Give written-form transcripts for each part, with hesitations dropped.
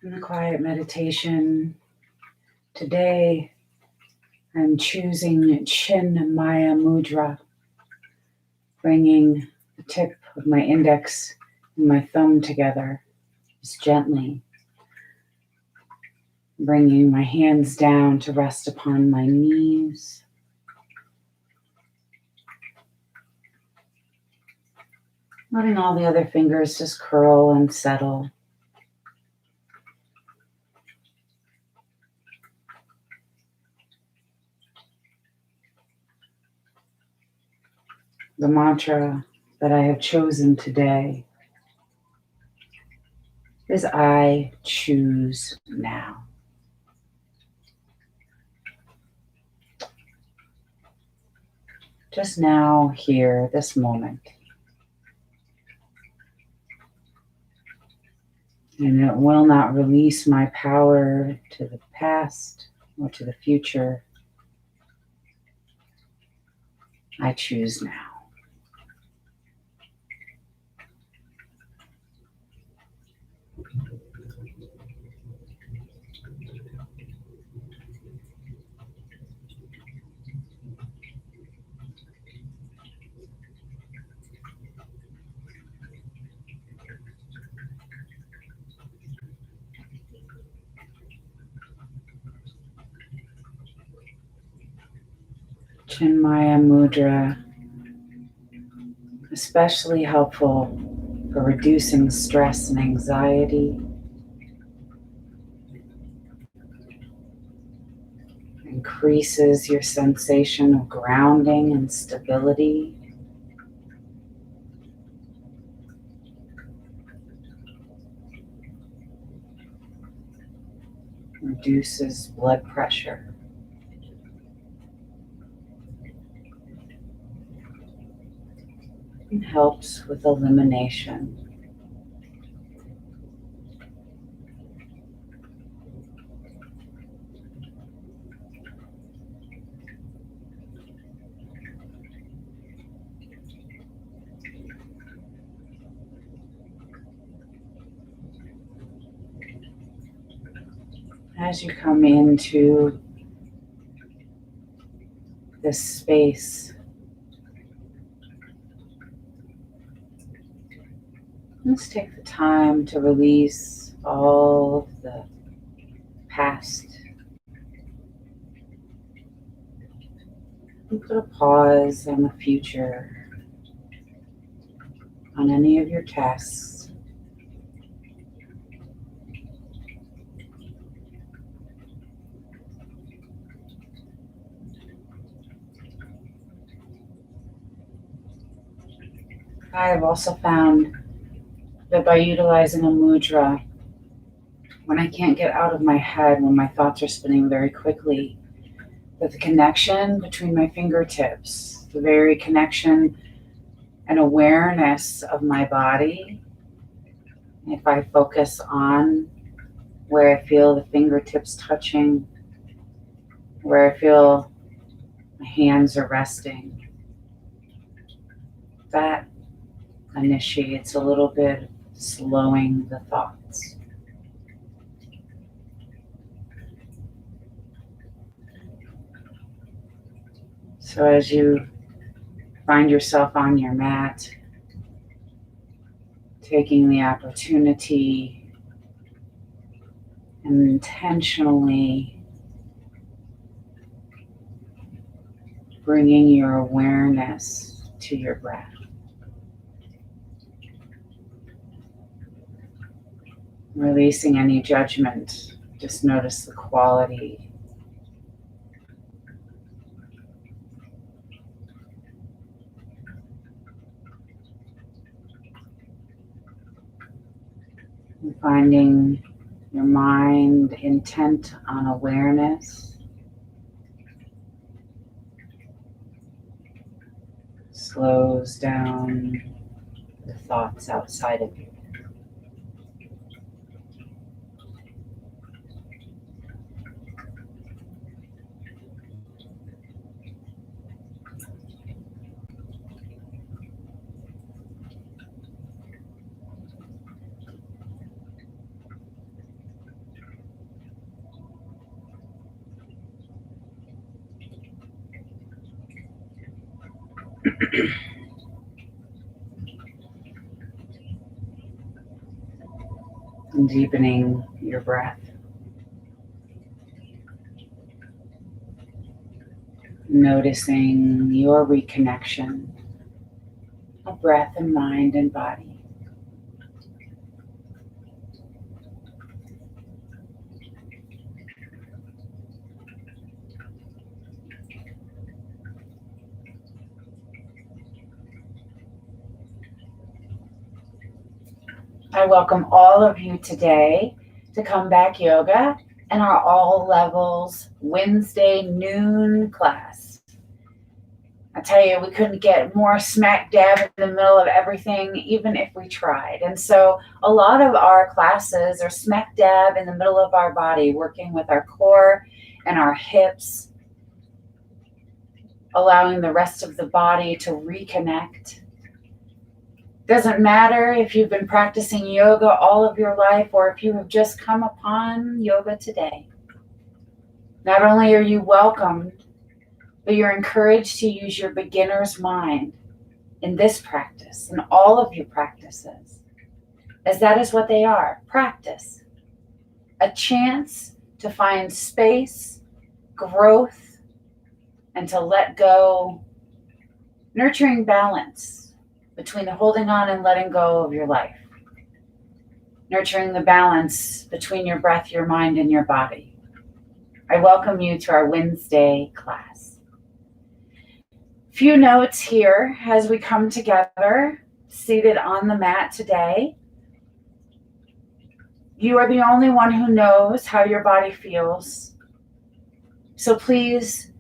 In the quiet meditation today, I'm choosing Chin Maya Mudra, bringing the tip of my index and my thumb together, just gently, bringing my hands down to rest upon my knees. Letting all the other fingers just curl and settle. The mantra that I have chosen today is I choose now. Just now, here, this moment. And it will not release my power to the past or to the future. I choose now. Chinmaya Mudra, especially helpful for reducing stress and anxiety, increases your sensation of grounding and stability, reduces blood pressure. And helps with elimination. As you come into this space, let's take the time to release all of the past and put a pause on the future, on any of your tasks. I have also found that by utilizing a mudra, when I can't get out of my head, when my thoughts are spinning very quickly, that the connection between my fingertips, the very connection and awareness of my body, if I focus on where I feel the fingertips touching, where I feel my hands are resting, that initiates a little bit of slowing the thoughts. So as you find yourself on your mat, taking the opportunity and intentionally bringing your awareness to your breath. Releasing any judgment, just notice the quality. And finding your mind intent on awareness slows down the thoughts outside of you. And deepening your breath. Noticing your reconnection of breath and mind and body. I welcome all of you today to Comeback Yoga and our all levels Wednesday noon class. I tell you, we couldn't get more smack dab in the middle of everything, even if we tried. And so a lot of our classes are smack dab in the middle of our body, working with our core and our hips, allowing the rest of the body to reconnect. Doesn't matter if you've been practicing yoga all of your life or if you have just come upon yoga today. Not only are you welcomed, but you're encouraged to use your beginner's mind in this practice and all of your practices, as that is what they are, practice. A chance to find space, growth, and to let go, nurturing balance between the holding on and letting go of your life. Nurturing the balance between your breath, your mind, and your body. I welcome you to our Wednesday class. Few notes here as we come together, seated on the mat today. You are the only one who knows how your body feels. So please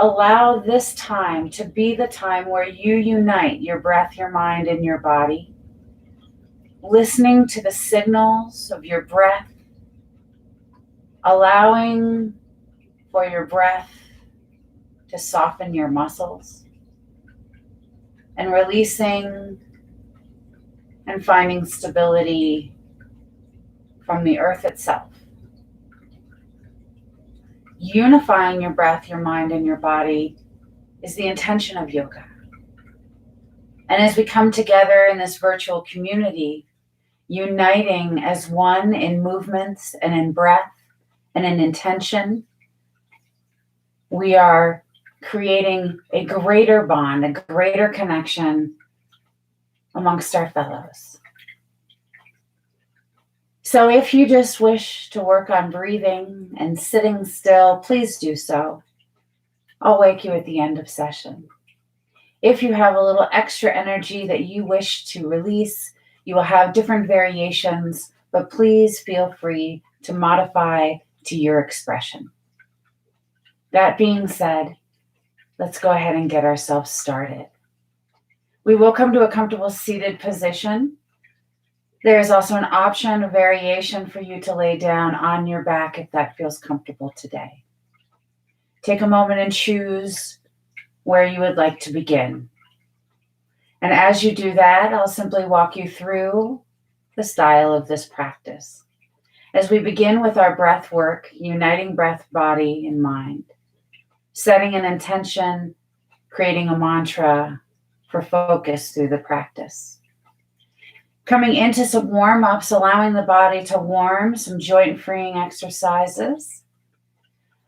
allow this time to be the time where you unite your breath, your mind, and your body, listening to the signals of your breath, allowing for your breath to soften your muscles, and releasing and finding stability from the earth itself. Unifying your breath, your mind, and your body is the intention of yoga. And as we come together in this virtual community, uniting as one in movements and in breath and in intention, we are creating a greater bond, a greater connection amongst our fellows. So if you just wish to work on breathing and sitting still, please do so. I'll wake you at the end of session. If you have a little extra energy that you wish to release, you will have different variations, but please feel free to modify to your expression. That being said, let's go ahead and get ourselves started. We will come to a comfortable seated position. There is also an option, a variation for you to lay down on your back if that feels comfortable today. Take a moment and choose where you would like to begin. And as you do that, I'll simply walk you through the style of this practice. As we begin with our breath work, uniting breath, body, and mind, setting an intention, creating a mantra for focus through the practice. Coming into some warm-ups, allowing the body to warm, some joint-freeing exercises.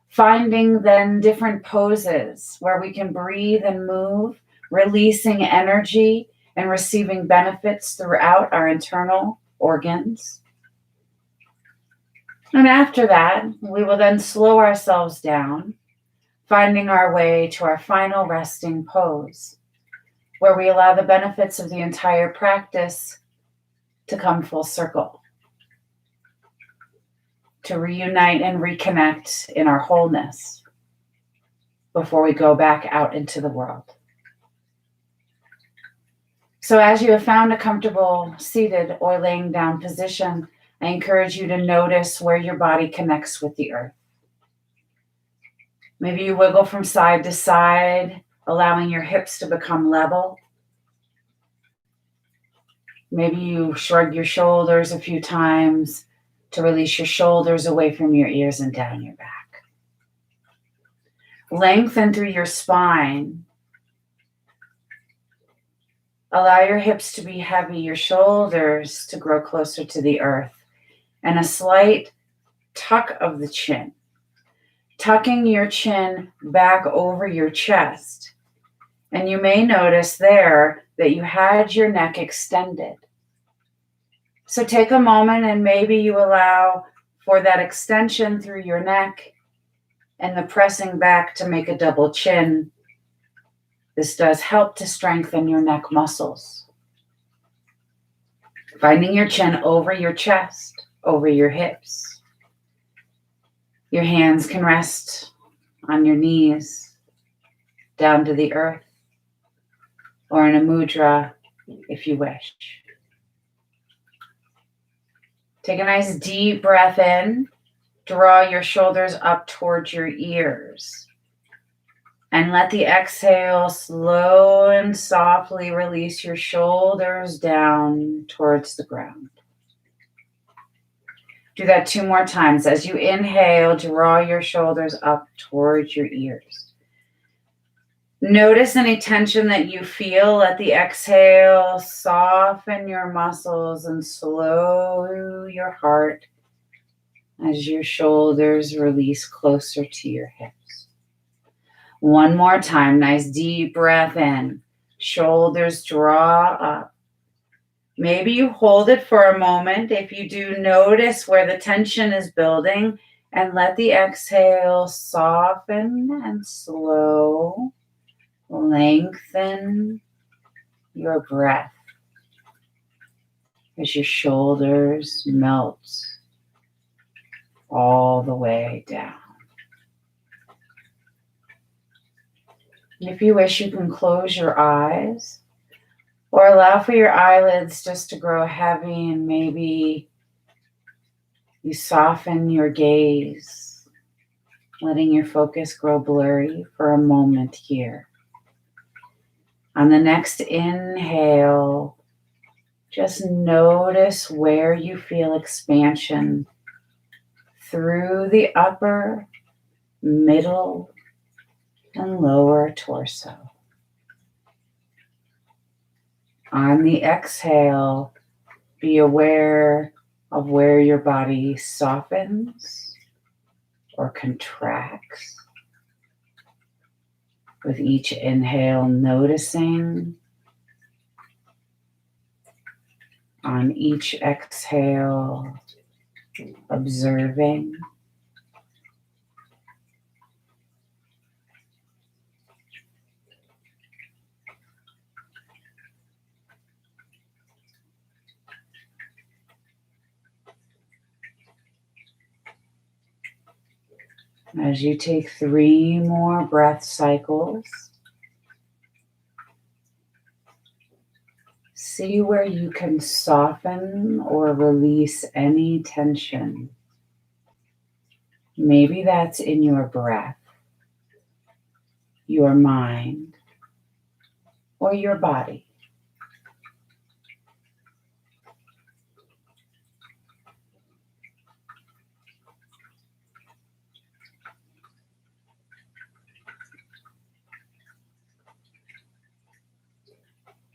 Finding then different poses where we can breathe and move, releasing energy and receiving benefits throughout our internal organs. And after that, we will then slow ourselves down, finding our way to our final resting pose, where we allow the benefits of the entire practice to come full circle, to reunite and reconnect in our wholeness before we go back out into the world. So as you have found a comfortable seated or laying down position, I encourage you to notice where your body connects with the earth. Maybe you wiggle from side to side, allowing your hips to become level. Maybe you shrug your shoulders a few times to release your shoulders away from your ears and down your back. Lengthen through your spine Allow your hips to be heavy, your shoulders to grow closer to the earth, and a slight tuck of the chin. Tucking your chin back over your chest. And you may notice there that you had your neck extended. So take a moment and maybe you allow for that extension through your neck and the pressing back to make a double chin. This does help to strengthen your neck muscles. Finding your chin over your chest, over your hips. Your hands can rest on your knees, down to the earth, or in a mudra if you wish. Take a nice deep breath in. Draw your shoulders up towards your ears. And let the exhale slow and softly release your shoulders down towards the ground. Do that 2 more times. As you inhale, draw your shoulders up towards your ears. Notice any tension that you feel. Let the exhale soften your muscles and slow your heart as your shoulders release closer to your hips. 1 more time. Nice deep breath in. Shoulders draw up. Maybe you hold it for a moment. If you do, notice where the tension is building and let the exhale soften and slow. Lengthen your breath as your shoulders melt all the way down. And if you wish, you can close your eyes or allow for your eyelids just to grow heavy, and maybe you soften your gaze, letting your focus grow blurry for a moment here. On the next inhale, just notice where you feel expansion through the upper, middle, and lower torso. On the exhale, be aware of where your body softens or contracts. With each inhale, noticing. On each exhale, observing. As you take 3 more breath cycles, see where you can soften or release any tension. Maybe that's in your breath, your mind, or your body.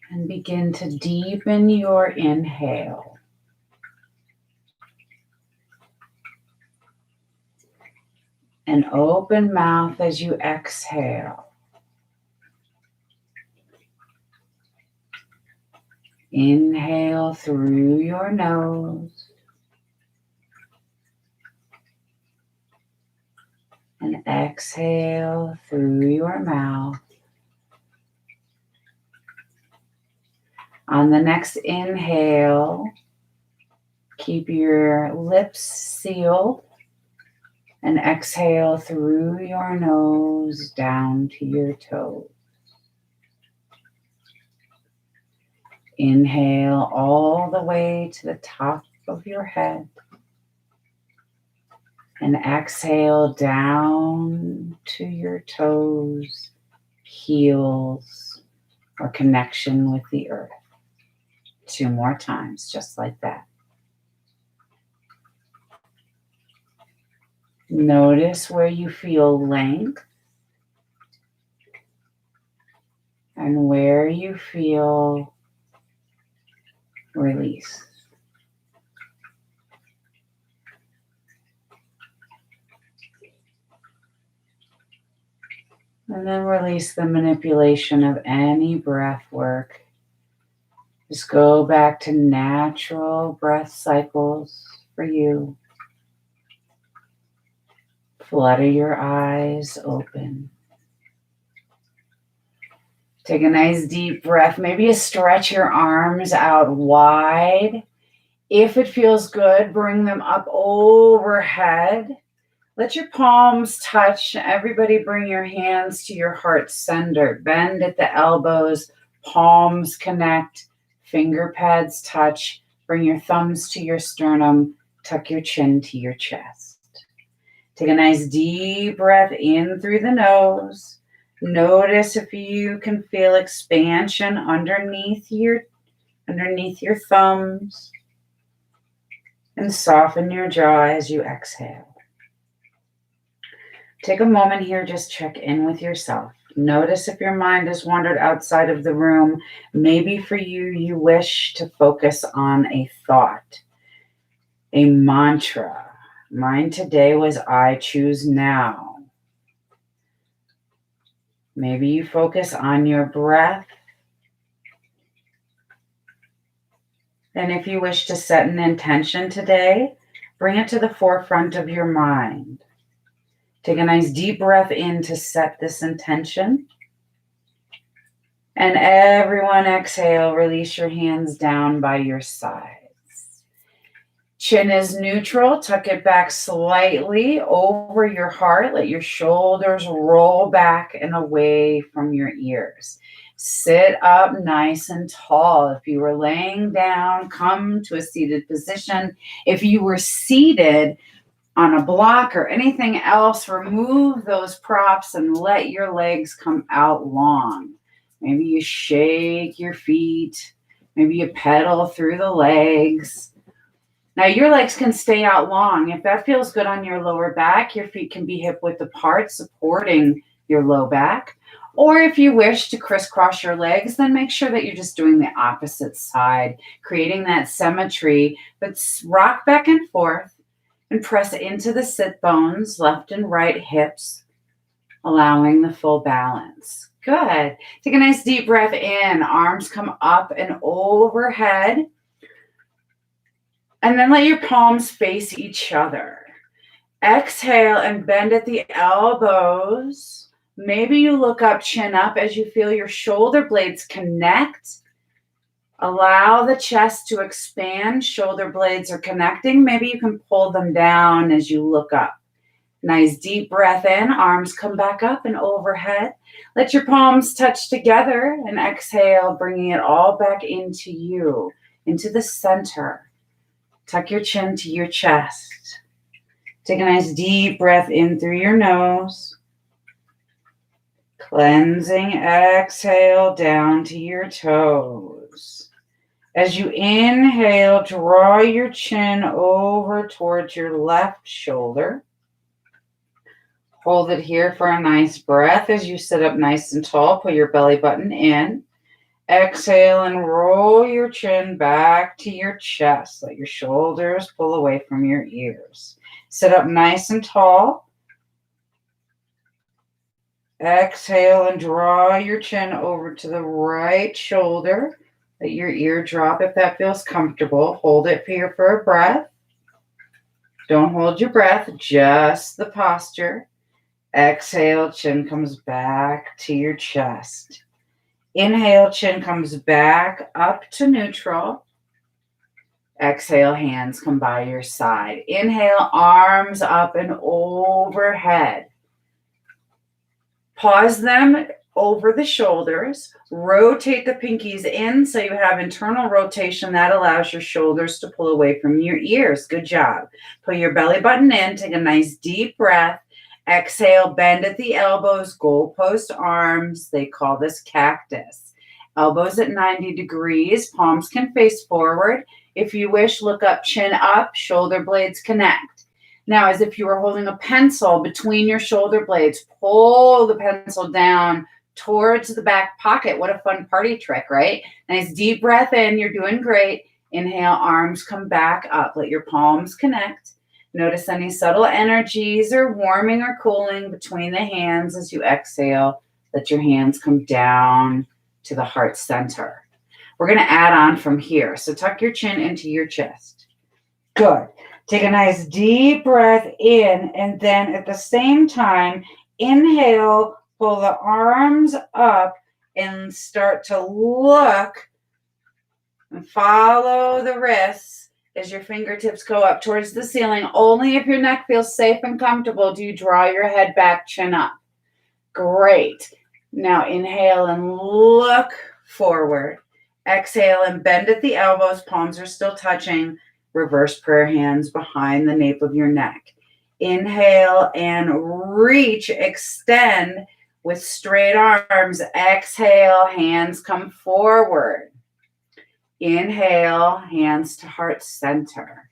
And begin to deepen your inhale. And open mouth as you exhale. Inhale through your nose. And exhale through your mouth. On the next inhale, keep your lips sealed and exhale through your nose down to your toes. Inhale all the way to the top of your head and exhale down to your toes, heels, or connection with the earth. 2 more times, just like that. Notice where you feel length and where you feel release. And then release the manipulation of any breath work. Just go back to natural breath cycles for you. Flutter your eyes open. Take a nice deep breath. Maybe you stretch your arms out wide. If it feels good, bring them up overhead. Let your palms touch. Everybody bring your hands to your heart center. Bend at the elbows, palms connect, finger pads touch. Bring your thumbs to your sternum. Tuck your chin to your chest. Take a nice deep breath in through the nose. Notice if you can feel expansion underneath your thumbs. And soften your jaw as you exhale. Take a moment here, just check in with yourself. Notice if your mind has wandered outside of the room. Maybe for you, you wish to focus on a thought, a mantra. Mine today was, I choose now. Maybe you focus on your breath. And if you wish to set an intention today, bring it to the forefront of your mind. Take a nice deep breath in to set this intention. And everyone exhale, release your hands down by your sides. Chin is neutral, tuck it back slightly over your heart. Let your shoulders roll back and away from your ears. Sit up nice and tall. If you were laying down, come to a seated position. If you were seated on a block or anything else, remove those props and let your legs come out long. Maybe you shake your feet. Maybe you pedal through the legs. Now your legs can stay out long. If that feels good on your lower back, your feet can be hip width apart, supporting your low back. Or if you wish to crisscross your legs, then make sure that you're just doing the opposite side, creating that symmetry, but rock back and forth and press into the sit bones, left and right hips, allowing the full balance. Good. Take a nice deep breath in. Arms come up and overhead. And then let your palms face each other. Exhale and bend at the elbows. Maybe you look up, chin up as you feel your shoulder blades connect. Allow the chest to expand. Shoulder blades are connecting. Maybe you can pull them down as you look up. Nice deep breath in. Arms come back up and overhead. Let your palms touch together and exhale, bringing it all back into you, into the center. Tuck your chin to your chest. Take a nice deep breath in through your nose. Cleansing exhale down to your toes. As you inhale, draw your chin over towards your left shoulder. Hold it here for a nice breath as you sit up nice and tall. Pull your belly button in. Exhale and roll your chin back to your chest. Let your shoulders pull away from your ears. Sit up nice and tall. Exhale and draw your chin over to the right shoulder. Let your ear drop if that feels comfortable. Hold it here for a breath. Don't hold your breath, just the posture. Exhale, chin comes back to your chest. Inhale, chin comes back up to neutral. Exhale, hands come by your side. Inhale, arms up and overhead. Pause them over the shoulders. Rotate the pinkies in so you have internal rotation. That allows your shoulders to pull away from your ears. Good job. Put your belly button in. Take a nice deep breath. Exhale, bend at the elbows, goalpost arms. They call this cactus. Elbows at 90 degrees. Palms can face forward. If you wish, look up, chin up, shoulder blades connect. Now, as if you were holding a pencil between your shoulder blades, pull the pencil down towards the back pocket. What a fun party trick, right? Nice deep breath in. You're doing great. Inhale, arms come back up. Let your palms connect. Notice any subtle energies or warming or cooling between the hands as you exhale. Let your hands come down to the heart center. We're going to add on from here. So tuck your chin into your chest. Good. Take a nice deep breath in, and then at the same time, inhale, pull the arms up and start to look and follow the wrists as your fingertips go up towards the ceiling. Only if your neck feels safe and comfortable do you draw your head back, chin up. Great. Now inhale and look forward. Exhale and bend at the elbows. Palms are still touching. Reverse prayer hands behind the nape of your neck. Inhale and reach, extend with straight arms. Exhale, hands come forward. Inhale, hands to heart center.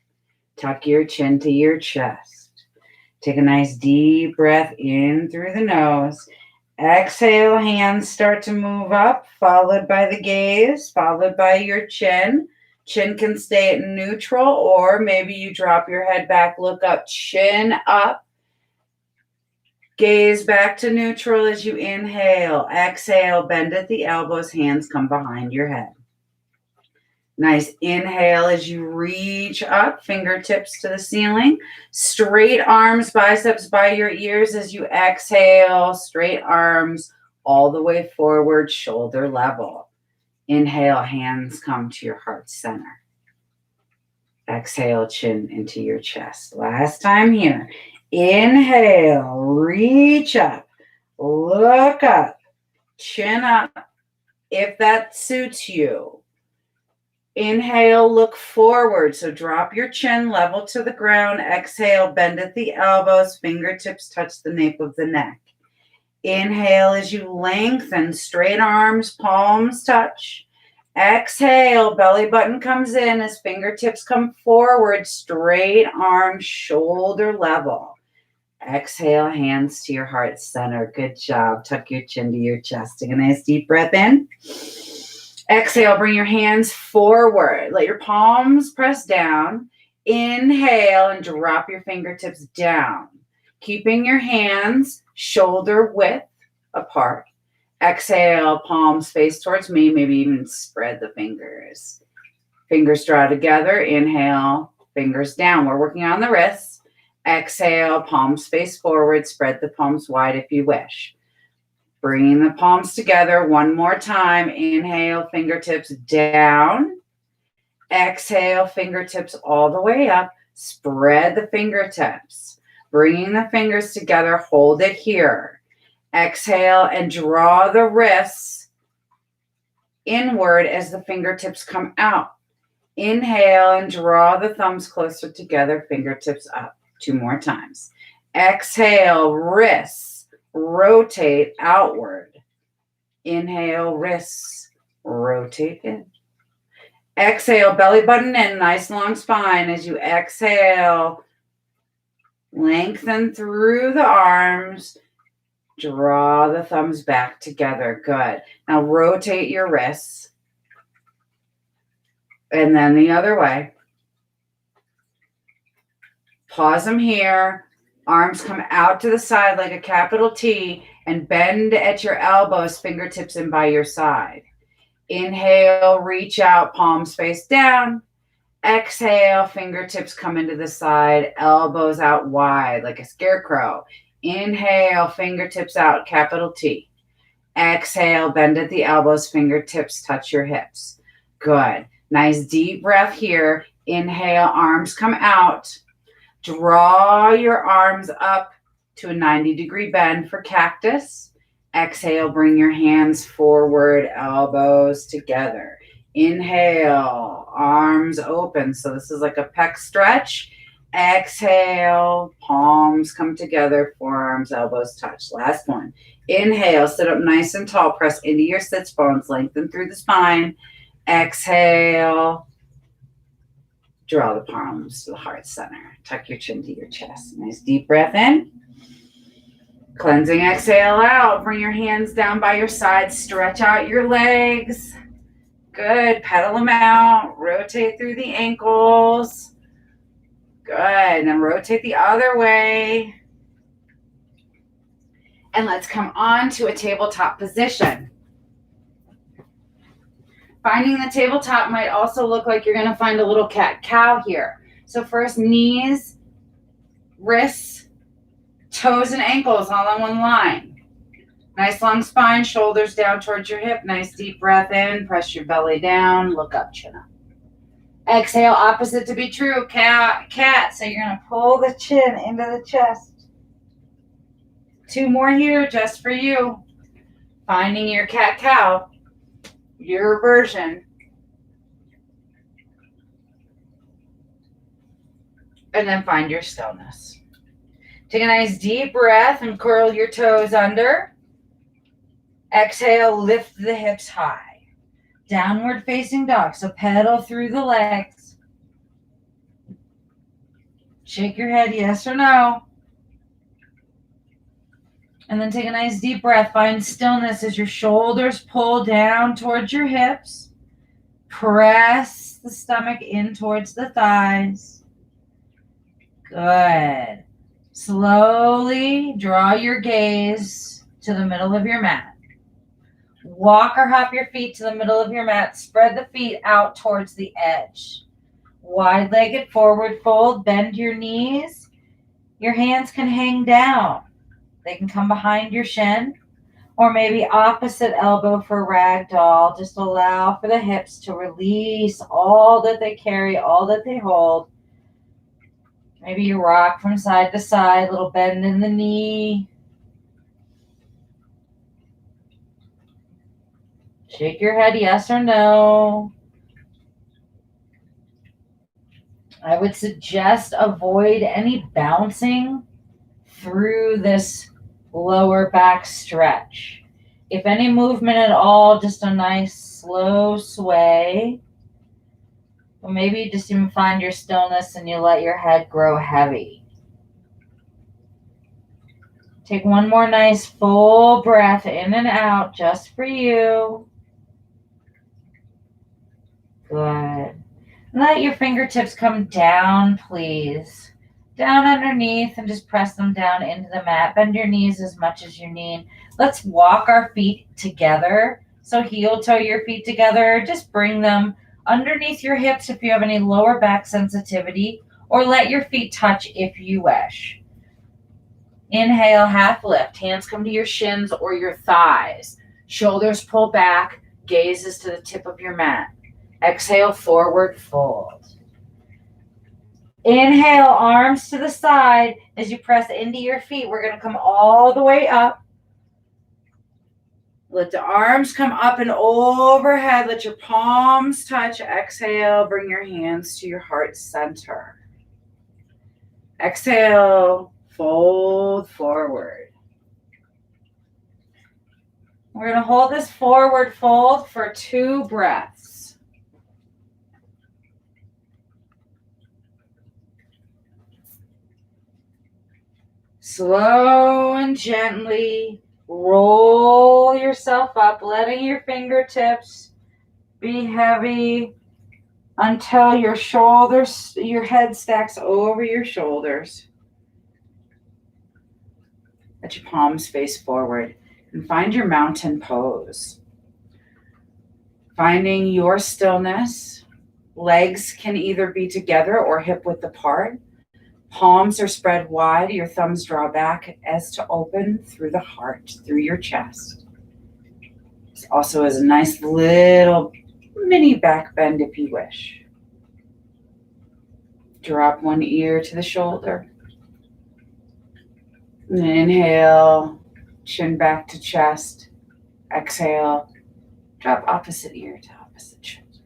Tuck your chin to your chest. Take a nice deep breath in through the nose. Exhale, hands start to move up, followed by the gaze, followed by your chin. Chin can stay at neutral, or maybe you drop your head back, look up, chin up. Gaze back to neutral as you inhale. Exhale, bend at the elbows, hands come behind your head. Nice inhale as you reach up, fingertips to the ceiling. Straight arms, biceps by your ears as you exhale. Straight arms all the way forward, shoulder level. Inhale, hands come to your heart center. Exhale, chin into your chest. Last time here. Inhale, reach up, look up, chin up if that suits you. Inhale, look forward. So drop your chin level to the ground. Exhale, bend at the elbows. Fingertips touch the nape of the neck. Inhale as you lengthen. Straight arms, palms touch. Exhale, belly button comes in as fingertips come forward. Straight arms, shoulder level. Exhale, hands to your heart center. Good job. Tuck your chin to your chest. Take a nice deep breath in. Exhale, bring your hands forward. Let your palms press down. Inhale and drop your fingertips down. Keeping your hands shoulder width apart. Exhale, palms face towards me. Maybe even spread the fingers. Fingers draw together. Inhale, fingers down. We're working on the wrists. Exhale, palms face forward. Spread the palms wide if you wish. Bringing the palms together one more time. Inhale, fingertips down. Exhale, fingertips all the way up. Spread the fingertips. Bringing the fingers together, hold it here. Exhale and draw the wrists inward as the fingertips come out. Inhale and draw the thumbs closer together, fingertips up. 2 more times. Exhale, wrists. Rotate outward. Inhale, wrists, rotate in. Exhale, belly button in, nice long spine. As you exhale, lengthen through the arms. Draw the thumbs back together. Good. Now rotate your wrists. And then the other way. Pause them here. Arms come out to the side like a capital T and bend at your elbows, fingertips in by your side. Inhale, reach out, palms face down. Exhale, fingertips come into the side, elbows out wide like a scarecrow. Inhale, fingertips out, capital T. Exhale, bend at the elbows, fingertips touch your hips. Good. Nice deep breath here. Inhale, arms come out. Draw your arms up to a 90-degree bend for cactus. Exhale, bring your hands forward, elbows together. Inhale, arms open. So this is like a pec stretch. Exhale, palms come together, forearms, elbows touch. Last one. Inhale, sit up nice and tall. Press into your sits bones, lengthen through the spine. Exhale. Draw the palms to the heart center. Tuck your chin to your chest. Nice deep breath in. Cleansing exhale out. Bring your hands down by your sides. Stretch out your legs. Good. Pedal them out. Rotate through the ankles. Good. And then rotate the other way. And let's come on to a tabletop position. Finding the tabletop might also look like you're going to find a little cat-cow here. So first, knees, wrists, toes, and ankles all on one line. Nice long spine, shoulders down towards your hip. Nice deep breath in. Press your belly down. Look up, chin up. Exhale, opposite to be true. Cat. So you're going to pull the chin into the chest. 2 more here just for you. Finding your cat-cow, your version. And then find your stillness. Take a nice deep breath and curl your toes under. Exhale, lift the hips high. Downward facing dog. So pedal through the legs. Shake your head, yes or no. And then take a nice deep breath. Find stillness as your shoulders pull down towards your hips. Press the stomach in towards the thighs. Good. Slowly draw your gaze to the middle of your mat. Walk or hop your feet to the middle of your mat. Spread the feet out towards the edge. Wide-legged forward fold. Bend your knees. Your hands can hang down. They can come behind your shin or maybe opposite elbow for ragdoll. Just allow for the hips to release all that they carry, all that they hold. Maybe you rock from side to side, little bend in the knee. Shake your head, yes or no. I would suggest avoid any bouncing through this lower back stretch. If any movement at all, just a nice slow sway. Or maybe you just even find your stillness and you let your head grow heavy. Take one more nice full breath in and out just for you. Good. Let your fingertips come down, please. Down underneath and just press them down into the mat. Bend your knees as much as you need. Let's walk our feet together. So heel toe your feet together. Just bring them underneath your hips if you have any lower back sensitivity, or let your feet touch if you wish. Inhale, half lift. Hands come to your shins or your thighs. Shoulders pull back. Gaze is to the tip of your mat. Exhale, forward fold. Inhale, arms to the side as you press into your feet. We're going to come all the way up. Let the arms come up and overhead. Let your palms touch. Exhale, bring your hands to your heart center. Exhale, fold forward. We're going to hold this forward fold for 2 breaths. Slow and gently roll yourself up, letting your fingertips be heavy until your shoulders, your head stacks over your shoulders. Let your palms face forward and find your mountain pose. Finding your stillness. Legs can either be together or hip width apart. Palms are spread wide. Your thumbs draw back as to open through the heart, through your chest. This also is a nice little mini back bend if you wish. Drop one ear to the shoulder. Inhale, chin back to chest. Exhale, drop opposite ear to opposite shoulder.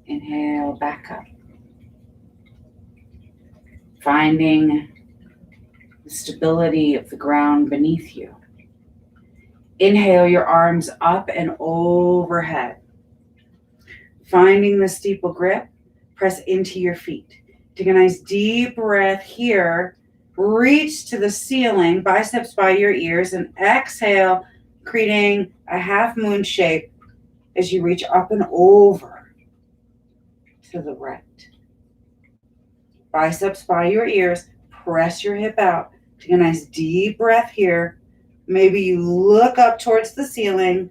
Inhale, back up. Finding the stability of the ground beneath you. Inhale your arms up and overhead. Finding the steeple grip, press into your feet. Take a nice deep breath here. Reach to the ceiling, biceps by your ears, and exhale, creating a half moon shape as you reach up and over to the right. Biceps by your ears, press your hip out. Take a nice deep breath here. Maybe you look up towards the ceiling,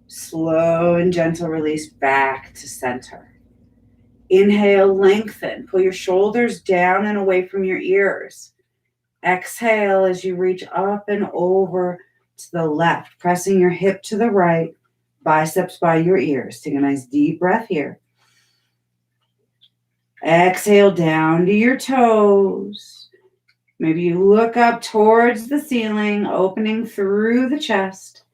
slow and gentle release back to center. Inhale, lengthen. Pull your shoulders down and away from your ears. Exhale as you reach up and over to the left, pressing your hip to the right, biceps by your ears. Take a nice deep breath here. Exhale down to your toes. Maybe you look up towards the ceiling, opening through the chest.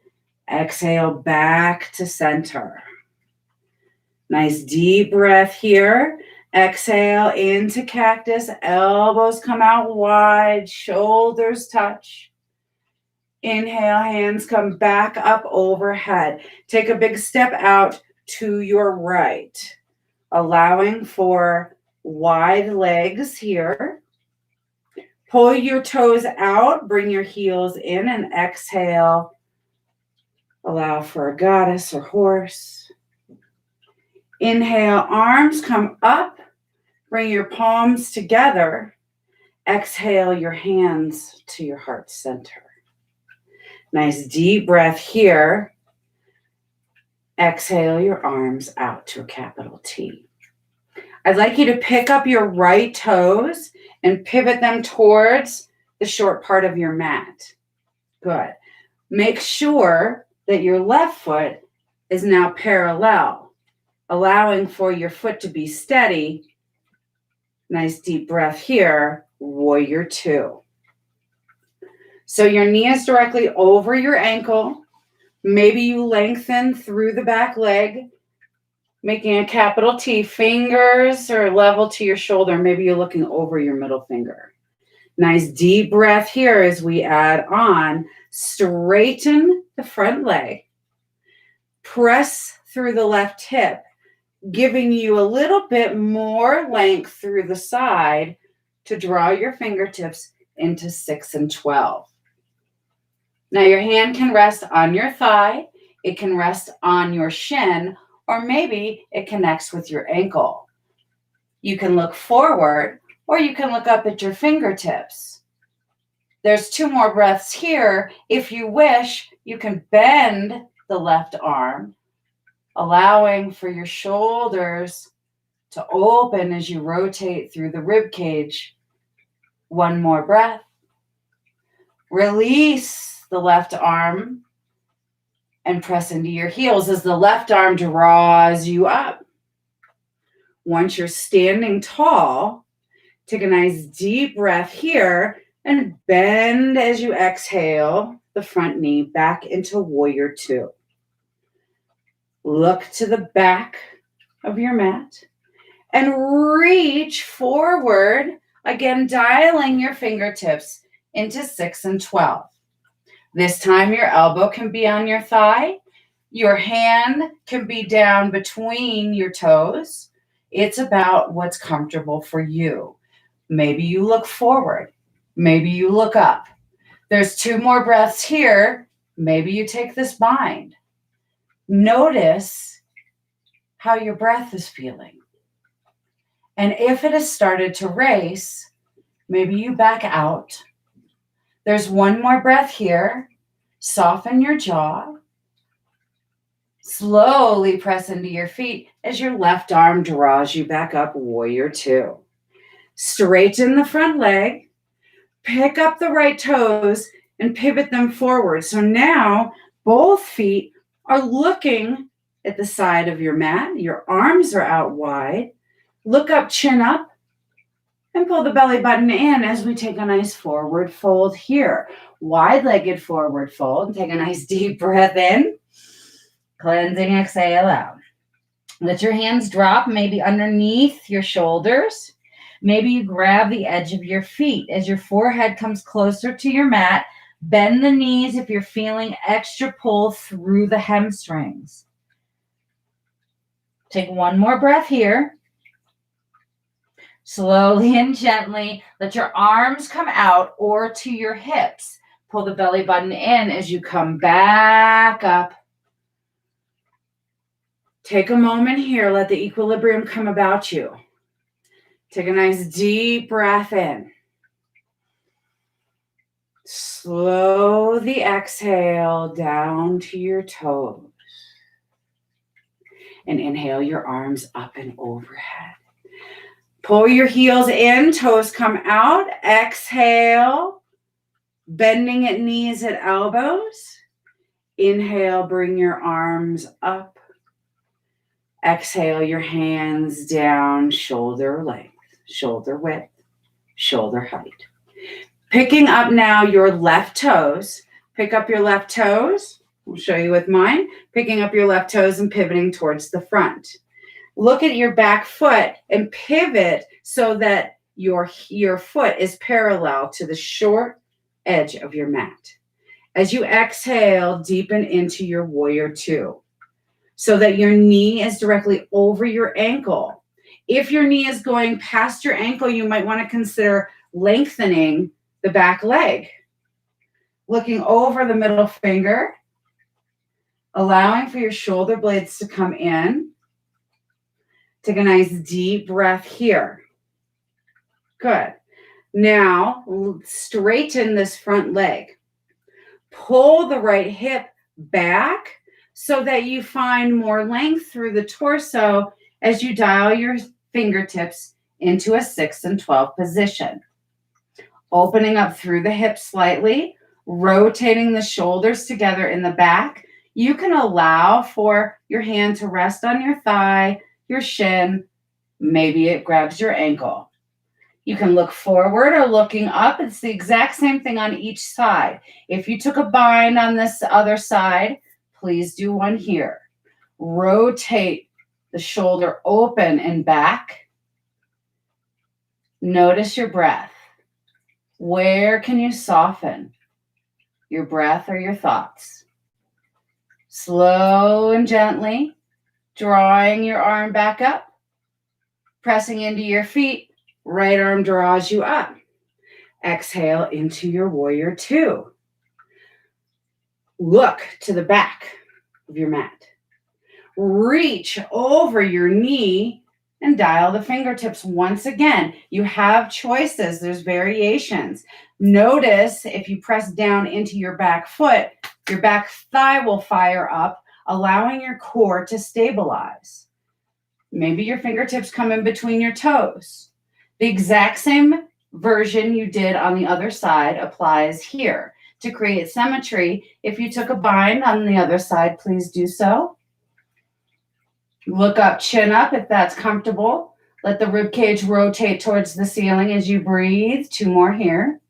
Exhale back to center. Nice deep breath here. Exhale into cactus. Elbows come out wide. Shoulders touch. Inhale, hands come back up overhead. Take a big step out to your right, allowing for wide legs here. Pull your toes out, bring your heels in, and exhale. Allow for a goddess or horse. Inhale, arms come up. Bring your palms together. Exhale, your hands to your heart center. Nice deep breath here. Exhale your arms out to a capital T. I'd like you to pick up your right toes and pivot them towards the short part of your mat. Good. Make sure that your left foot is now parallel, allowing for your foot to be steady. Nice deep breath here, warrior two. So your knee is directly over your ankle. Maybe you lengthen through the back leg, making a capital T. Fingers are level to your shoulder. Maybe you're looking over your middle finger. Nice deep breath here as we add on. Straighten the front leg. Press through the left hip, giving you a little bit more length through the side to draw your fingertips into 6 and 12. Now your hand can rest on your thigh, it can rest on your shin, or maybe it connects with your ankle. You can look forward, or you can look up at your fingertips. There's 2 more breaths here. If you wish, you can bend the left arm, allowing for your shoulders to open as you rotate through the rib cage. 1 more breath. Release the left arm and press into your heels as the left arm draws you up. Once you're standing tall, take a nice deep breath here and bend as you exhale the front knee back into warrior two. Look to the back of your mat and reach forward, again dialing your fingertips into 6 and 12. This time your elbow can be on your thigh. Your hand can be down between your toes. It's about what's comfortable for you. Maybe you look forward. Maybe you look up. There's 2 more breaths here. Maybe you take this bind. Notice how your breath is feeling. And if it has started to race, maybe you back out. There's 1 more breath here. Soften your jaw. Slowly press into your feet as your left arm draws you back up, warrior two. Straighten the front leg. Pick up the right toes and pivot them forward. So now both feet are looking at the side of your mat. Your arms are out wide. Look up, chin up. And pull the belly button in as we take a nice forward fold here. Wide-legged forward fold. Take a nice deep breath in. Cleansing exhale out. Let your hands drop maybe underneath your shoulders. Maybe you grab the edge of your feet as your forehead comes closer to your mat. Bend the knees if you're feeling extra pull through the hamstrings. Take 1 more breath here. Slowly and gently, let your arms come out or to your hips. Pull the belly button in as you come back up. Take a moment here. Let the equilibrium come about you. Take a nice deep breath in. Slow the exhale down to your toes. And inhale your arms up and overhead. Pull your heels in, toes come out. Exhale, bending at knees at elbows. Inhale, bring your arms up. Exhale, your hands down, shoulder length, shoulder width, shoulder height. Picking up now your left toes. Pick up your left toes. I'll show you with mine. Picking up your left toes and pivoting towards the front. Look at your back foot and pivot so that your foot is parallel to the short edge of your mat. As you exhale, deepen into your warrior two so that your knee is directly over your ankle. If your knee is going past your ankle, you might want to consider lengthening the back leg. Looking over the middle finger, allowing for your shoulder blades to come in. Take a nice deep breath here. Good. Now, straighten this front leg. Pull the right hip back so that you find more length through the torso as you dial your fingertips into a 6 and 12 position. Opening up through the hips slightly, rotating the shoulders together in the back. You can allow for your hand to rest on your thigh, your shin, maybe it grabs your ankle. You can look forward or looking up. It's the exact same thing on each side. If you took a bind on this other side, please do one here. Rotate the shoulder open and back. Notice your breath. Where can you soften? Your breath or your thoughts? Slow and gently, drawing your arm back up, pressing into your feet. Right arm draws you up. Exhale into your warrior two. Look to the back of your mat. Reach over your knee and dial the fingertips once again. You have choices. There's variations. Notice if you press down into your back foot, your back thigh will fire up, allowing your core to stabilize. Maybe your fingertips come in between your toes. The exact same version you did on the other side applies here. To create symmetry, if you took a bind on the other side, please do so. Look up, chin up if that's comfortable. Let the rib cage rotate towards the ceiling as you breathe. 2 more here.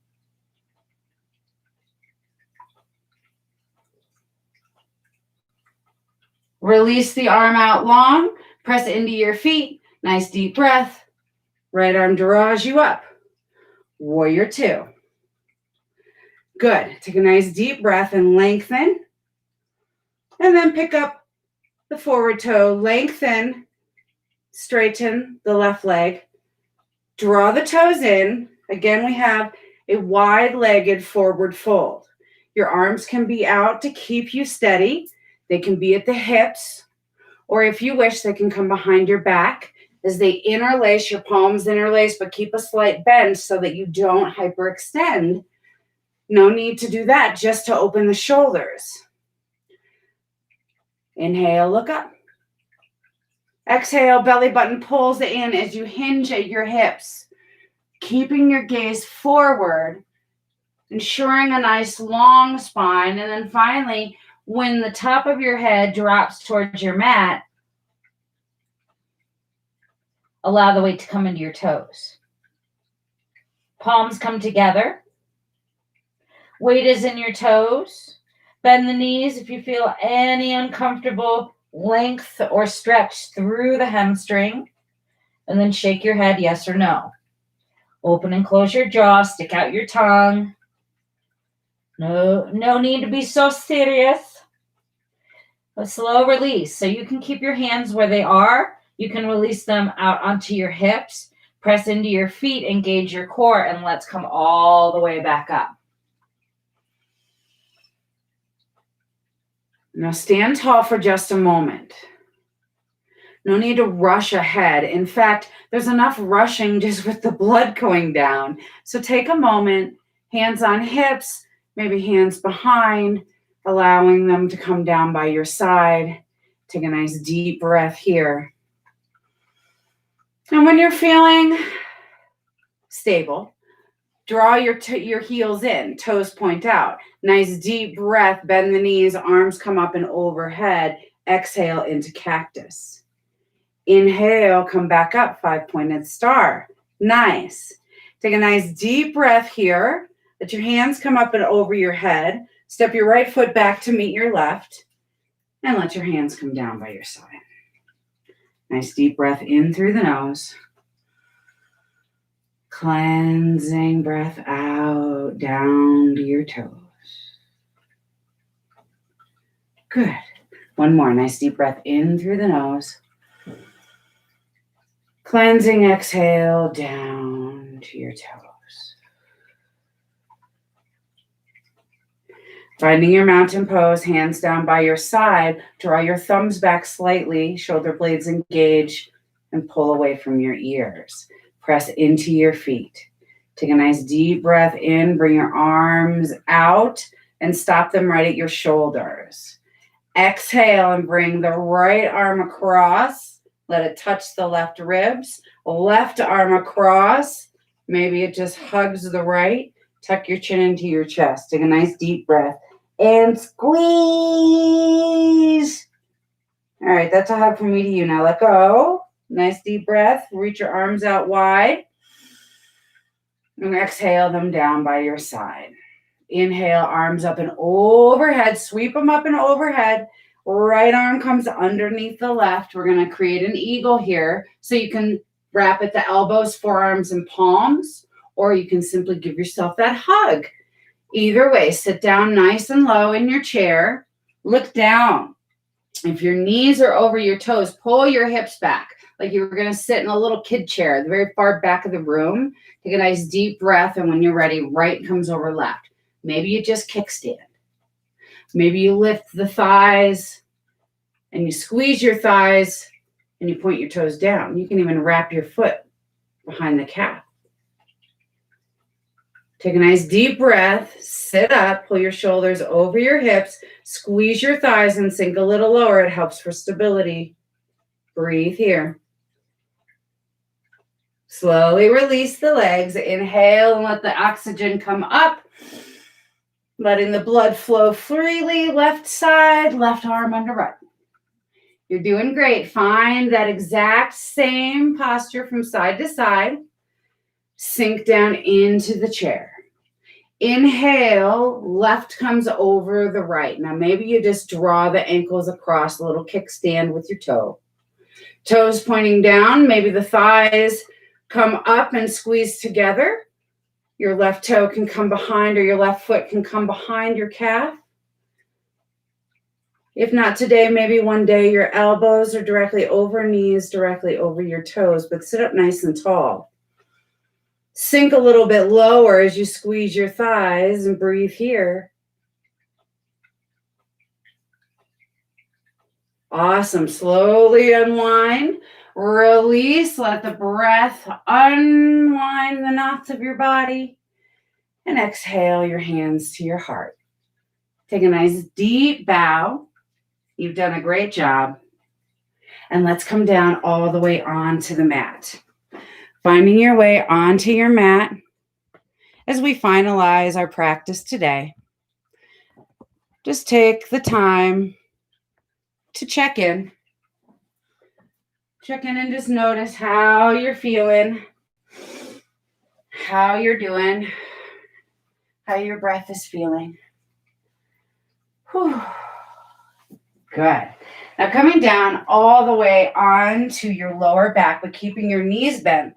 Release the arm out long. Press into your feet. Nice deep breath. Right arm draws you up. Warrior two. Good. Take a nice deep breath and lengthen. And then pick up the forward toe. Lengthen. Straighten the left leg. Draw the toes in. Again, we have a wide-legged forward fold. Your arms can be out to keep you steady. They can be at the hips. Or if you wish, they can come behind your back. As they interlace, your palms interlace, but keep a slight bend so that you don't hyperextend. No need to do that, just to open the shoulders. Inhale, look up. Exhale, belly button pulls in as you hinge at your hips, keeping your gaze forward, ensuring a nice long spine. And then finally, when the top of your head drops towards your mat, allow the weight to come into your toes. Palms come together. Weight is in your toes. Bend the knees if you feel any uncomfortable length or stretch through the hamstring. And then shake your head, yes or no. Open and close your jaw. Stick out your tongue. No need to be so serious. A slow release. So you can keep your hands where they are. You can release them out onto your hips, press into your feet, engage your core, and let's come all the way back up. Now stand tall for just a moment. No need to rush ahead. In fact, there's enough rushing just with the blood going down. So take a moment, hands on hips, maybe hands behind, allowing them to come down by your side. Take a nice deep breath here. And when you're feeling stable, draw your heels in, toes point out. Nice deep breath, bend the knees, arms come up and overhead. Exhale into cactus. Inhale, come back up, 5-pointed star. Nice. Take a nice deep breath here. Let your hands come up and over your head. Step your right foot back to meet your left. And let your hands come down by your side. Nice deep breath in through the nose. Cleansing breath out down to your toes. Good. One more. Nice deep breath in through the nose. Cleansing exhale down to your toes. Finding your mountain pose, hands down by your side. Draw your thumbs back slightly, shoulder blades engage, and pull away from your ears. Press into your feet. Take a nice deep breath in, bring your arms out, and stop them right at your shoulders. Exhale and bring the right arm across. Let it touch the left ribs. Left arm across. Maybe it just hugs the right. Tuck your chin into your chest. Take a nice deep breath. And squeeze. All right, that's a hug from me to you. Now let go. Nice deep breath. Reach your arms out wide. And exhale them down by your side. Inhale, arms up and overhead. Sweep them up and overhead. Right arm comes underneath the left. We're going to create an eagle here. So you can wrap at the elbows, forearms, and palms. Or you can simply give yourself that hug. Either way, sit down nice and low in your chair. Look down. If your knees are over your toes, pull your hips back like you were going to sit in a little kid chair at the very far back of the room. Take a nice deep breath, and when you're ready, right comes over left. Maybe you just kickstand. Maybe you lift the thighs, and you squeeze your thighs, and you point your toes down. You can even wrap your foot behind the calf. Take a nice deep breath, sit up, pull your shoulders over your hips, squeeze your thighs and sink a little lower. It helps for stability. Breathe here. Slowly release the legs. Inhale and let the oxygen come up. Letting the blood flow freely. Left side, left arm under right. You're doing great. Find that exact same posture from side to side. Sink down into the chair. Inhale, left comes over the right. Now maybe you just draw the ankles across, a little kickstand with your toe. Toes pointing down, maybe the thighs come up and squeeze together. Your left toe can come behind, or your left foot can come behind your calf. If not today, maybe one day your elbows are directly over knees, directly over your toes, but sit up nice and tall. Sink a little bit lower as you squeeze your thighs and breathe here. Awesome. Slowly unwind. Release. Let the breath unwind the knots of your body. And exhale your hands to your heart. Take a nice deep bow. You've done a great job. And let's come down all the way onto the mat. Finding your way onto your mat as we finalize our practice today. Just take the time to check in. Check in and just notice how you're feeling, how you're doing, how your breath is feeling. Whew. Good. Now coming down all the way onto your lower back, but keeping your knees bent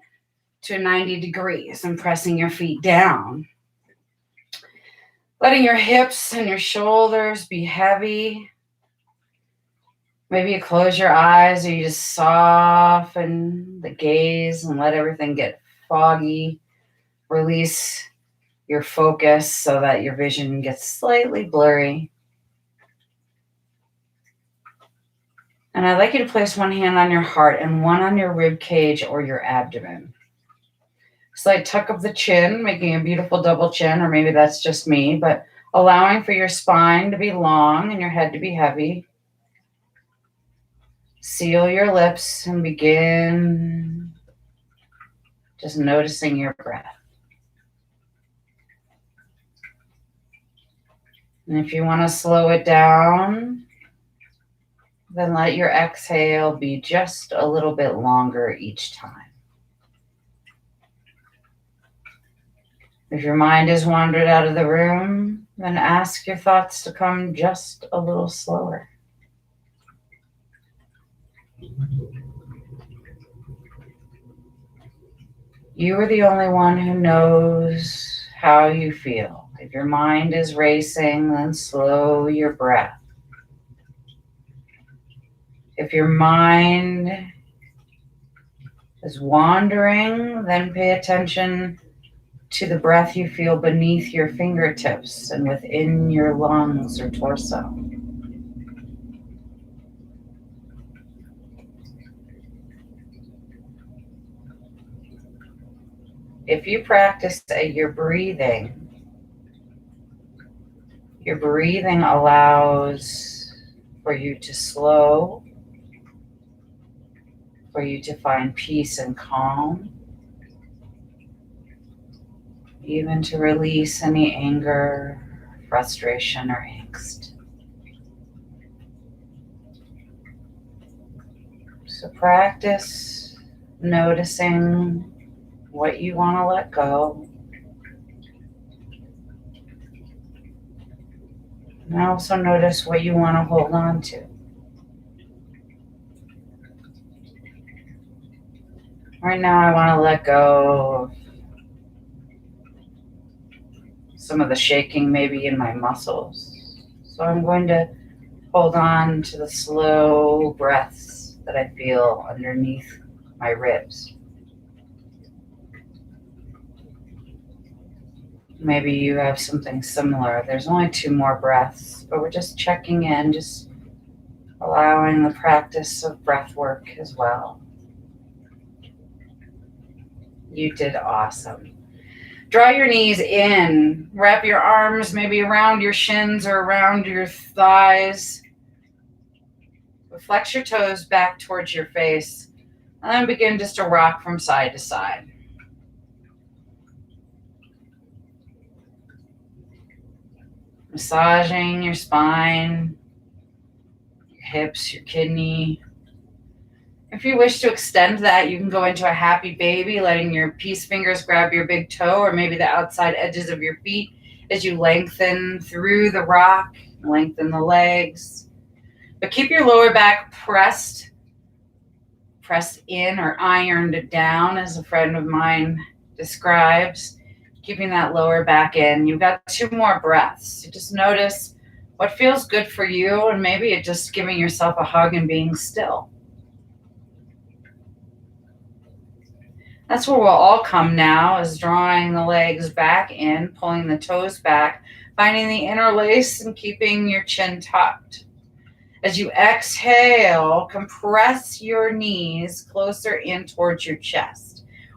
to 90 degrees and pressing your feet down. Letting your hips and your shoulders be heavy. Maybe you close your eyes, or you just soften the gaze and let everything get foggy. Release your focus so that your vision gets slightly blurry. And I'd like you to place one hand on your heart and one on your rib cage or your abdomen. Slight tuck of the chin, making a beautiful double chin, or maybe that's just me, but allowing for your spine to be long and your head to be heavy. Seal your lips and begin just noticing your breath. And if you want to slow it down, then let your exhale be just a little bit longer each time. If your mind has wandered out of the room, then ask your thoughts to come just a little slower. You are the only one who knows how you feel. If your mind is racing, then slow your breath. If your mind is wandering, then pay attention to the breath you feel beneath your fingertips and within your lungs or torso. If you practice your breathing allows for you to slow, for you to find peace and calm, even to release any anger, frustration, or angst. So practice noticing what you want to let go. And also notice what you want to hold on to. Right now I want to let go of some of the shaking maybe in my muscles. So I'm going to hold on to the slow breaths that I feel underneath my ribs. Maybe you have something similar. There's only 2 more breaths, but we're just checking in, just allowing the practice of breath work as well. You did awesome. Draw your knees in. Wrap your arms maybe around your shins or around your thighs. Flex your toes back towards your face. And then begin just to rock from side to side. Massaging your spine, your hips, your kidney. If you wish to extend that, you can go into a happy baby, letting your peace fingers grab your big toe or maybe the outside edges of your feet as you lengthen through the rock, lengthen the legs. But keep your lower back pressed in or ironed down, as a friend of mine describes. Keeping that lower back in. You've got 2 more breaths. You just notice what feels good for you, and maybe it's just giving yourself a hug and being still. That's where we'll all come now, is drawing the legs back in, pulling the toes back, finding the interlace and keeping your chin tucked. As you exhale, compress your knees closer in towards your chest.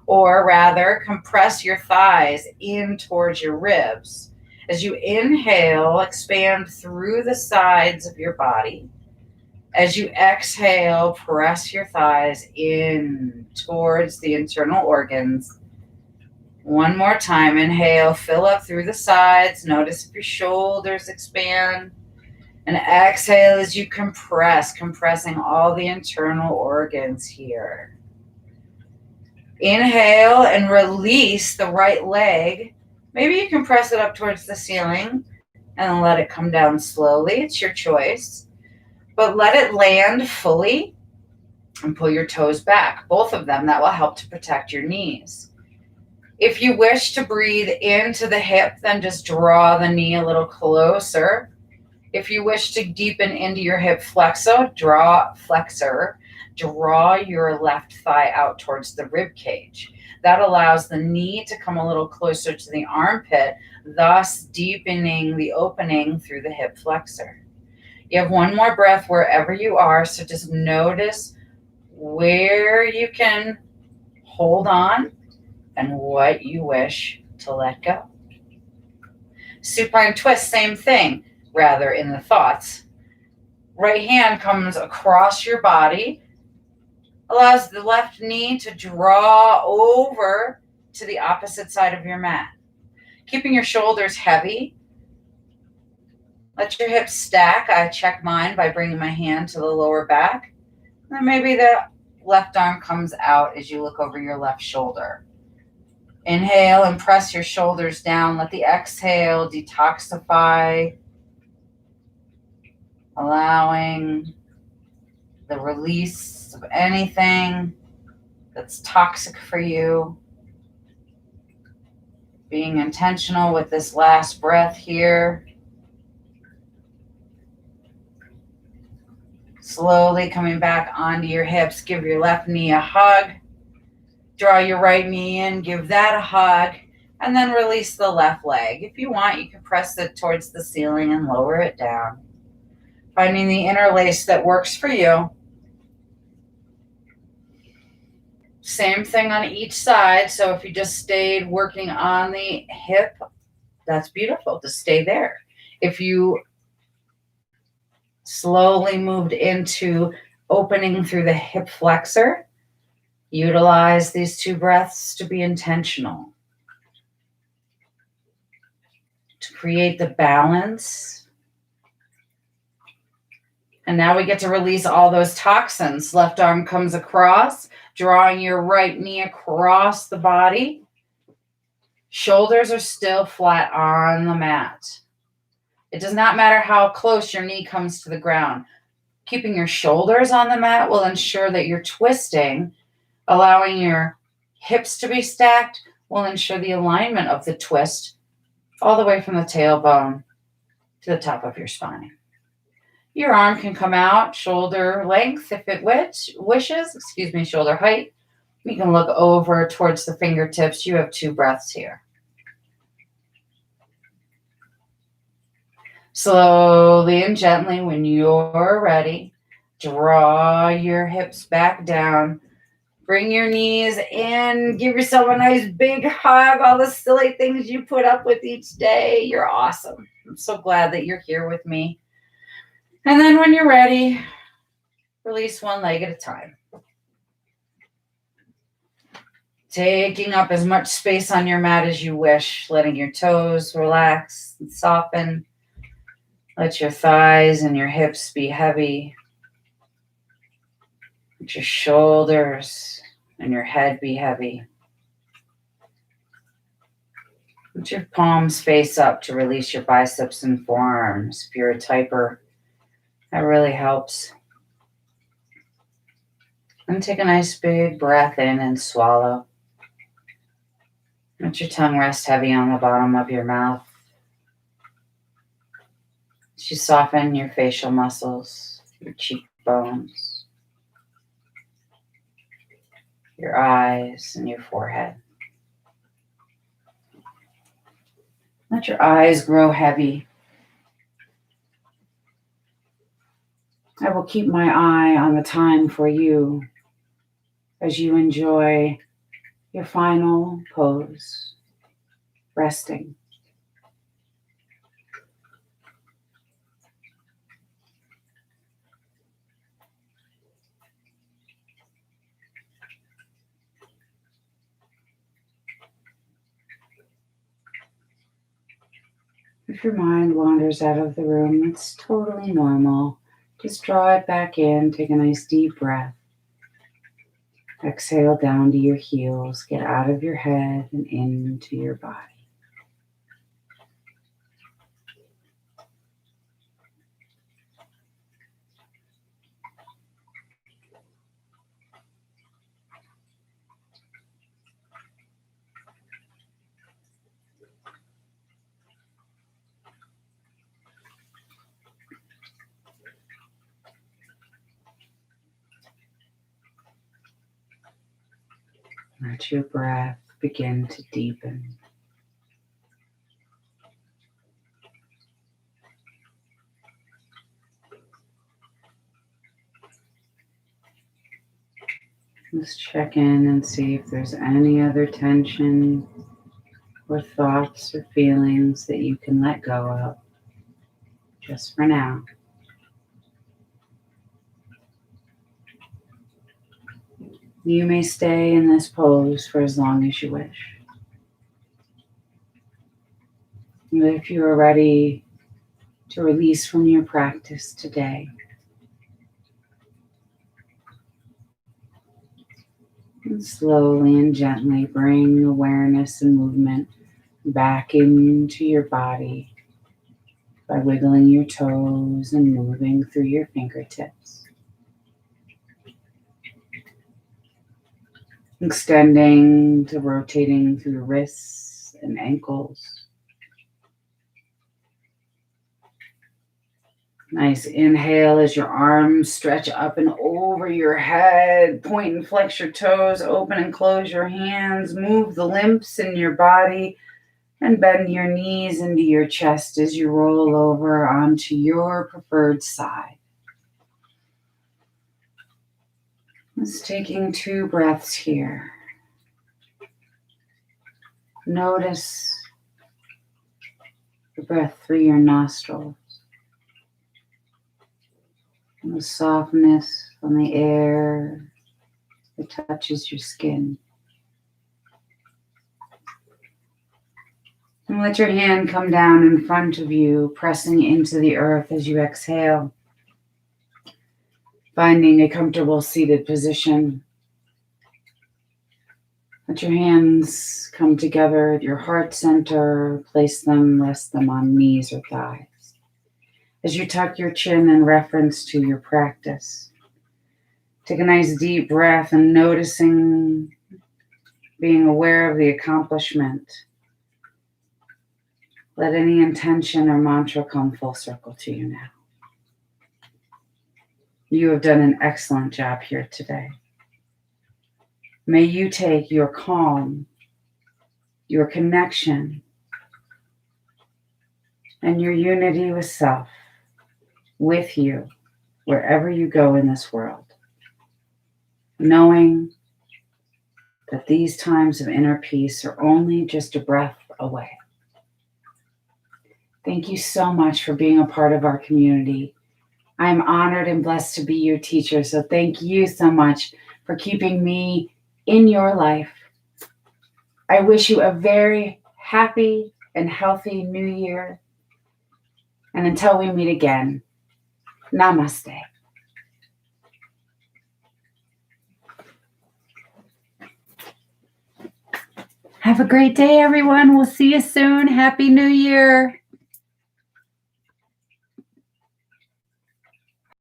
Or rather, compress your thighs in towards your ribs. As you inhale, expand through the sides of your body. As you exhale, press your thighs in towards the internal organs. One more time. Inhale, fill up through the sides. Notice if your shoulders expand. And exhale as you compress, compressing all the internal organs here. Inhale and release the right leg. Maybe you can press it up towards the ceiling and let it come down slowly. It's your choice. But let it land fully and pull your toes back, both of them. That will help to protect your knees. If you wish to breathe into the hip, then just draw the knee a little closer. If you wish to deepen into your hip flexor, draw your left thigh out towards the rib cage. That allows the knee to come a little closer to the armpit, thus deepening the opening through the hip flexor. You have one more breath wherever you are, so just notice where you can hold on and what you wish to let go. Supine twist, same thing, rather in the thoughts. Right hand comes across your body, allows the left knee to draw over to the opposite side of your mat. Keeping your shoulders heavy. Let your hips stack. I check mine by bringing my hand to the lower back. And maybe the left arm comes out as you look over your left shoulder. Inhale and press your shoulders down. Let the exhale detoxify, allowing the release of anything that's toxic for you. Being intentional with this last breath here. Slowly coming back onto your hips. Give your left knee a hug. Draw your right knee in. Give that a hug. And then release the left leg. If you want, you can press it towards the ceiling and lower it down. Finding the interlace that works for you. Same thing on each side. So if you just stayed working on the hip, that's beautiful. Just stay there. If you slowly moved into opening through the hip flexor, utilize these 2 breaths to be intentional, to create the balance. And now we get to release all those toxins. Left arm comes across, drawing your right knee across the body. Shoulders are still flat on the mat. It does not matter how close your knee comes to the ground. Keeping your shoulders on the mat will ensure that you're twisting. Allowing your hips to be stacked will ensure the alignment of the twist all the way from the tailbone to the top of your spine. Your arm can come out shoulder length if it wishes, shoulder height. You can look over towards the fingertips. You have 2 breaths here. Slowly and gently, when you're ready, draw your hips back down. Bring your knees in. Give yourself a nice big hug. All the silly things you put up with each day. You're awesome. I'm so glad that you're here with me. And then when you're ready, release one leg at a time. Taking up as much space on your mat as you wish, letting your toes relax and soften. Let your thighs and your hips be heavy. Let your shoulders and your head be heavy. Let your palms face up to release your biceps and forearms. If you're a typer, that really helps. And take a nice big breath in and swallow. Let your tongue rest heavy on the bottom of your mouth. As you soften your facial muscles, your cheekbones, your eyes, and your forehead. Let your eyes grow heavy. I will keep my eye on the time for you as you enjoy your final pose, resting. If your mind wanders out of the room, it's totally normal. Just draw it back in. Take a nice deep breath. Exhale down to your heels. Get out of your head and into your body. Let your breath begin to deepen. Just check in and see if there's any other tension or thoughts or feelings that you can let go of just for now. You may stay in this pose for as long as you wish. But if you are ready to release from your practice today, and slowly and gently bring awareness and movement back into your body by wiggling your toes and moving through your fingertips. Extending to rotating through wrists and ankles. Nice inhale as your arms stretch up and over your head. Point and flex your toes, open and close your hands. Move the limbs in your body and bend your knees into your chest as you roll over onto your preferred side. Just taking 2 breaths here. Notice the breath through your nostrils and the softness on the air that touches your skin. And let your hand come down in front of you, pressing into the earth as you exhale. Finding a comfortable seated position. Let your hands come together at your heart center. Rest them on knees or thighs. As you tuck your chin in reference to your practice, take a nice deep breath and noticing, being aware of the accomplishment. Let any intention or mantra come full circle to you now. You have done an excellent job here today. May you take your calm, your connection, and your unity with self with you wherever you go in this world, knowing that these times of inner peace are only just a breath away. Thank you so much for being a part of our community. I am honored and blessed to be your teacher, so thank you so much for keeping me in your life. I wish you a very happy and healthy new year. And until we meet again, namaste. Have a great day, everyone. We'll see you soon. Happy New Year.